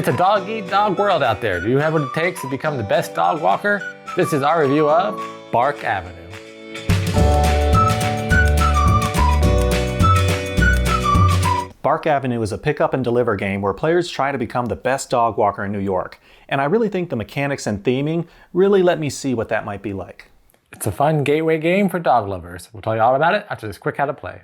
It's a dog-eat-dog world out there. Do you have what it takes to become the best dog walker? This is our review of Bark Avenue. Bark Avenue is a pick up and deliver game where players try to become the best dog walker in New York. And I really think the mechanics and theming really let me see what that might be like. It's a fun gateway game for dog lovers. We'll tell you all about it after this quick how to play.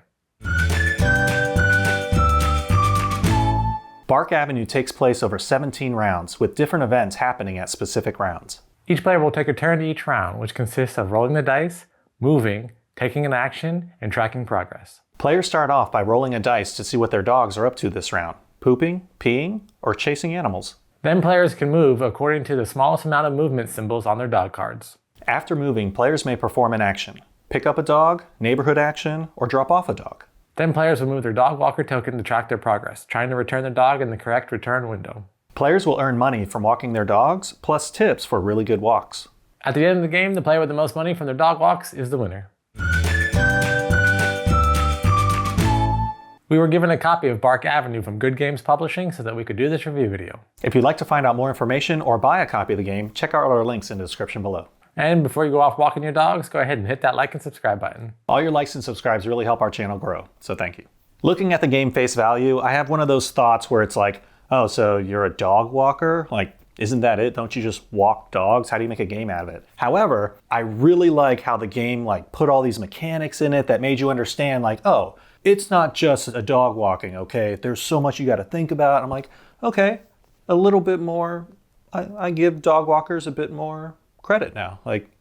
Bark Avenue takes place over 17 rounds, with different events happening at specific rounds. Each player will take a turn each round, which consists of rolling the dice, moving, taking an action, and tracking progress. Players start off by rolling a dice to see what their dogs are up to this round: pooping, peeing, or chasing animals. Then players can move according to the smallest amount of movement symbols on their dog cards. After moving, players may perform an action: pick up a dog, neighborhood action, or drop off a dog. Then players will move their dog walker token to track their progress, trying to return their dog in the correct return window. Players will earn money from walking their dogs, plus tips for really good walks. At the end of the game, the player with the most money from their dog walks is the winner. We were given a copy of Bark Avenue from Good Games Publishing so that we could do this review video. If you'd like to find out more information or buy a copy of the game, check out our links in the description below. And before you go off walking your dogs, go ahead and hit that like and subscribe button. All your likes and subscribes really help our channel grow, so thank you. Looking at the game face value, I have one of those thoughts where it's like, oh, so you're a dog walker? Like, isn't that it? Don't you just walk dogs? How do you make a game out of it? However, I really like how the game put all these mechanics in it that made you understand oh, it's not just a dog walking, okay? There's so much you got to think about. I'm like, okay, a little bit more. I give dog walkers a bit more credit now.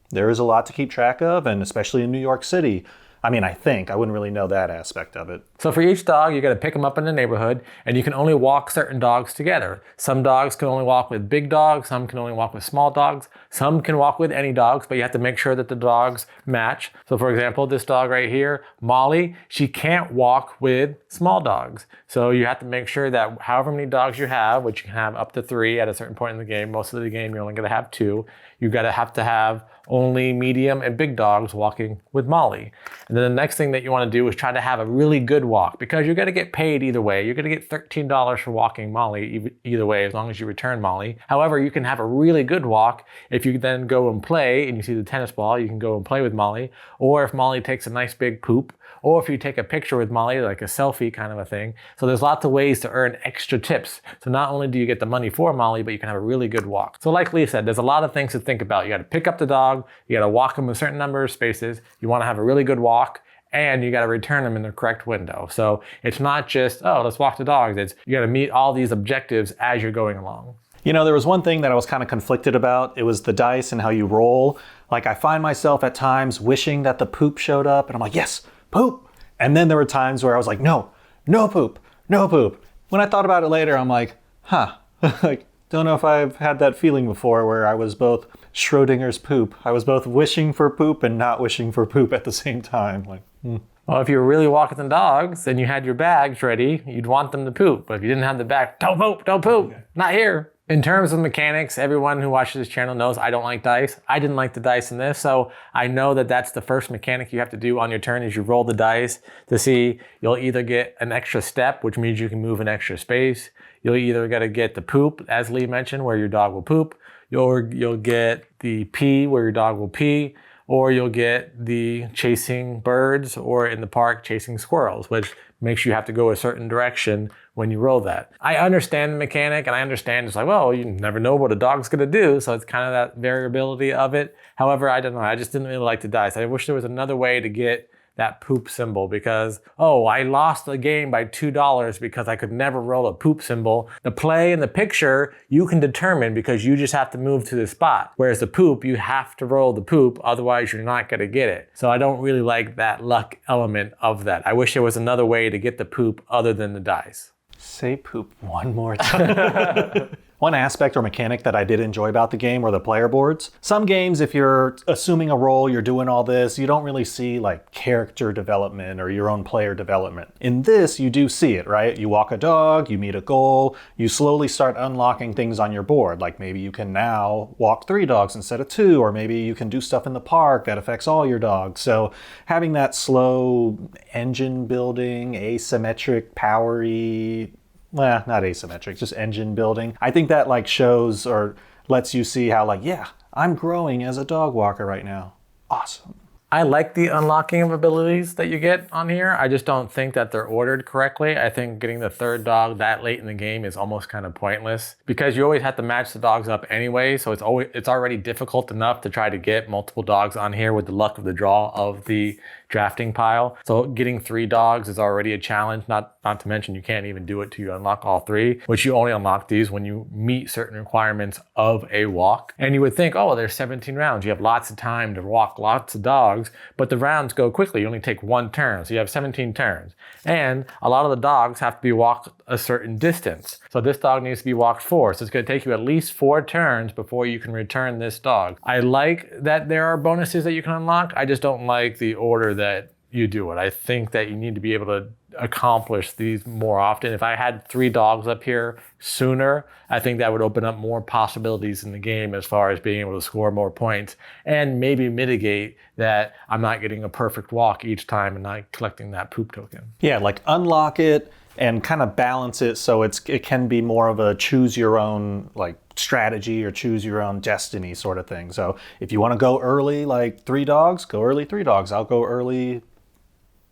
There is a lot to keep track of, and especially in New York City. I mean, I wouldn't really know that aspect of it. So for each dog, you got to pick them up in the neighborhood, and you can only walk certain dogs together. Some dogs can only walk with big dogs, some can only walk with small dogs, some can walk with any dogs, but you have to make sure that the dogs match. So for example, this dog right here, Molly, she can't walk with small dogs. So you have to make sure that however many dogs you have, which you can have up to 3 at a certain point in the game, most of the game you're only going to have 2, you got to have only medium and big dogs walking with Molly. And then the next thing that you want to do is try to have a really good walk, because you're going to get paid either way. You're going to get $13 for walking Molly either way, as long as you return Molly. However, you can have a really good walk if you then go and play and you see the tennis ball, you can go and play with Molly. Or if Molly takes a nice big poop, or if you take a picture with Molly, like a selfie kind of a thing. So there's lots of ways to earn extra tips. So not only do you get the money for Molly, but you can have a really good walk. So like Lee said, there's a lot of things to think about. You got to pick up the dog, you got to walk them a certain number of spaces, you want to have a really good walk, and you got to return them in the correct window. So it's not just, oh, let's walk the dogs. It's you got to meet all these objectives as you're going along. You know, there was one thing that I was kind of conflicted about. It was the dice and how you roll. I find myself at times wishing that the poop showed up, and I'm like, yes, poop. And then there were times where I was like, no poop, no poop. When I thought about it later, I'm like, don't know if I've had that feeling before where I was both Schrodinger's poop. I was both wishing for poop and not wishing for poop at the same time. Well, if you were really walking the dogs and you had your bags ready, you'd want them to poop. But if you didn't have the bag, don't poop, okay. Not here. In terms of mechanics, everyone who watches this channel knows I don't like dice. I didn't like the dice in this, so I know that that's the first mechanic you have to do on your turn is you roll the dice to see you'll either get an extra step, which means you can move an extra space. You'll either got to get the poop, as Lee mentioned, where your dog will poop, or you'll get the pee, where your dog will pee, or you'll get the chasing birds, or in the park, chasing squirrels, which makes you have to go a certain direction when you roll that. I understand the mechanic, and I understand it's well, you never know what a dog's gonna do, so it's kind of that variability of it. However, I don't know, I just didn't really like the dice. I wish there was another way to get that poop symbol because, oh, I lost the game by $2 because I could never roll a poop symbol. The play and the picture, you can determine because you just have to move to the spot. Whereas the poop, you have to roll the poop, otherwise you're not gonna get it. So I don't really like that luck element of that. I wish there was another way to get the poop other than the dice. Say poop one more time. One aspect or mechanic that I did enjoy about the game were the player boards. Some games, if you're assuming a role, you're doing all this, you don't really see character development or your own player development. In this, you do see it, right? You walk a dog, you meet a goal, you slowly start unlocking things on your board. Like maybe you can now walk 3 dogs instead of 2, or maybe you can do stuff in the park that affects all your dogs. So having that slow engine building, asymmetric, powery well, not asymmetric, just engine building. I think that like shows or lets you see how like, yeah, I'm growing as a dog walker right now. Awesome. I like the unlocking of abilities that you get on here. I just don't think that they're ordered correctly. I think getting the third dog that late in the game is almost kind of pointless because you always have to match the dogs up anyway. So it's already difficult enough to try to get multiple dogs on here with the luck of the draw of the drafting pile. So getting 3 dogs is already a challenge, not to mention you can't even do it till you unlock all 3, which you only unlock these when you meet certain requirements of a walk. And you would think, oh, well, there's 17 rounds. You have lots of time to walk lots of dogs, but the rounds go quickly. You only take 1 turn, so you have 17 turns. And a lot of the dogs have to be walked a certain distance. So this dog needs to be walked 4. So it's going to take you at least 4 turns before you can return this dog. I like that there are bonuses that you can unlock. I just don't like the order that you do it. I think that you need to be able to accomplish these more often. If I had 3 dogs up here sooner, I think that would open up more possibilities in the game as far as being able to score more points and maybe mitigate that I'm not getting a perfect walk each time and not collecting that poop token. Yeah, like unlock it and kind of balance it so it can be more of a choose your own like strategy or choose your own destiny sort of thing. So if you want to go early like 3 dogs, go early 3 dogs. I'll go early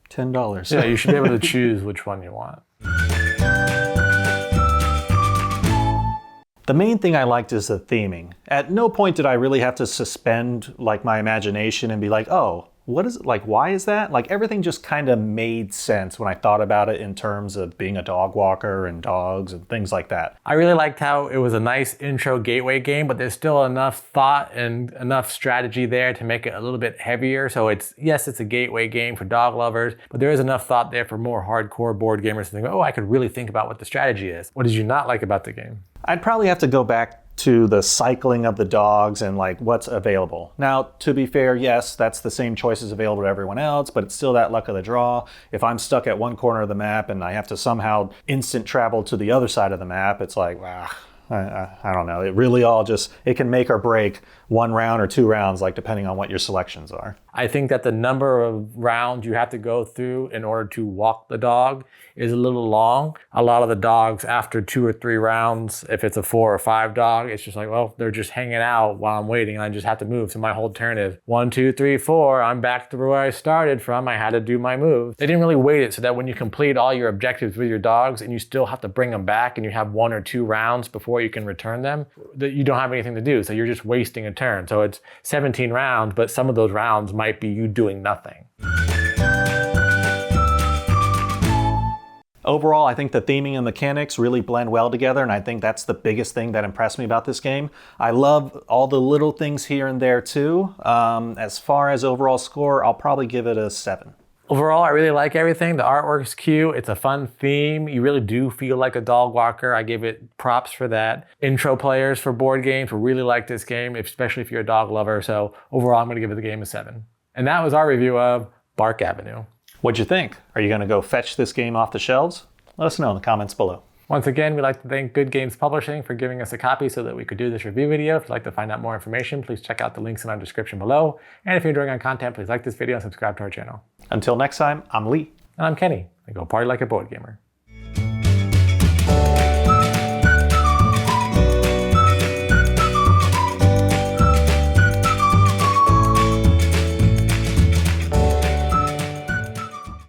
$10. Yeah, you should be able to choose which one you want. The main thing I liked is the theming. At no point did I really have to suspend like my imagination and be like, oh, what is it? Like, why is that? Like everything just kind of made sense when I thought about it in terms of being a dog walker and dogs and things like that. I really liked how it was a nice intro gateway game, but there's still enough thought and enough strategy there to make it a little bit heavier. So it's a gateway game for dog lovers, but there is enough thought there for more hardcore board gamers to think, oh, I could really think about what the strategy is. What did you not like about the game? I'd probably have to go back to the cycling of the dogs and like what's available. Now, to be fair, yes, that's the same choices available to everyone else, but it's still that luck of the draw. If I'm stuck at one corner of the map and I have to somehow instant travel to the other side of the map, it's like, wow, I don't know. It really all it can make or break 1 round or 2 rounds, like depending on what your selections are. I think that the number of rounds you have to go through in order to walk the dog is a little long. A lot of the dogs after 2 or 3 rounds, if it's a 4 or 5 dog, it's just like, well, they're just hanging out while I'm waiting and I just have to move. So my whole turn is 1, 2, 3, 4. I'm back to where I started from. I had to do my move. They didn't really wait it so that when you complete all your objectives with your dogs and you still have to bring them back and you have 1 or 2 rounds before you can return them, that you don't have anything to do. So you're just wasting a turn. So it's 17 rounds, but some of those rounds might be you doing nothing. Overall, I think the theming and mechanics really blend well together, and I think that's the biggest thing that impressed me about this game. I love all the little things here and there too. As far as overall score, I'll probably give it a 7. Overall, I really like everything. The artwork's cute. It's a fun theme. You really do feel like a dog walker. I give it props for that. Intro players for board games will really like this game, especially if you're a dog lover. So overall, I'm going to give it the game a 7. And that was our review of Bark Avenue. What'd you think? Are you going to go fetch this game off the shelves? Let us know in the comments below. Once again, we'd like to thank Good Games Publishing for giving us a copy so that we could do this review video. If you'd like to find out more information, please check out the links in our description below. And if you're enjoying our content, please like this video and subscribe to our channel. Until next time, I'm Lee. And I'm Kenny. I go party like a board gamer.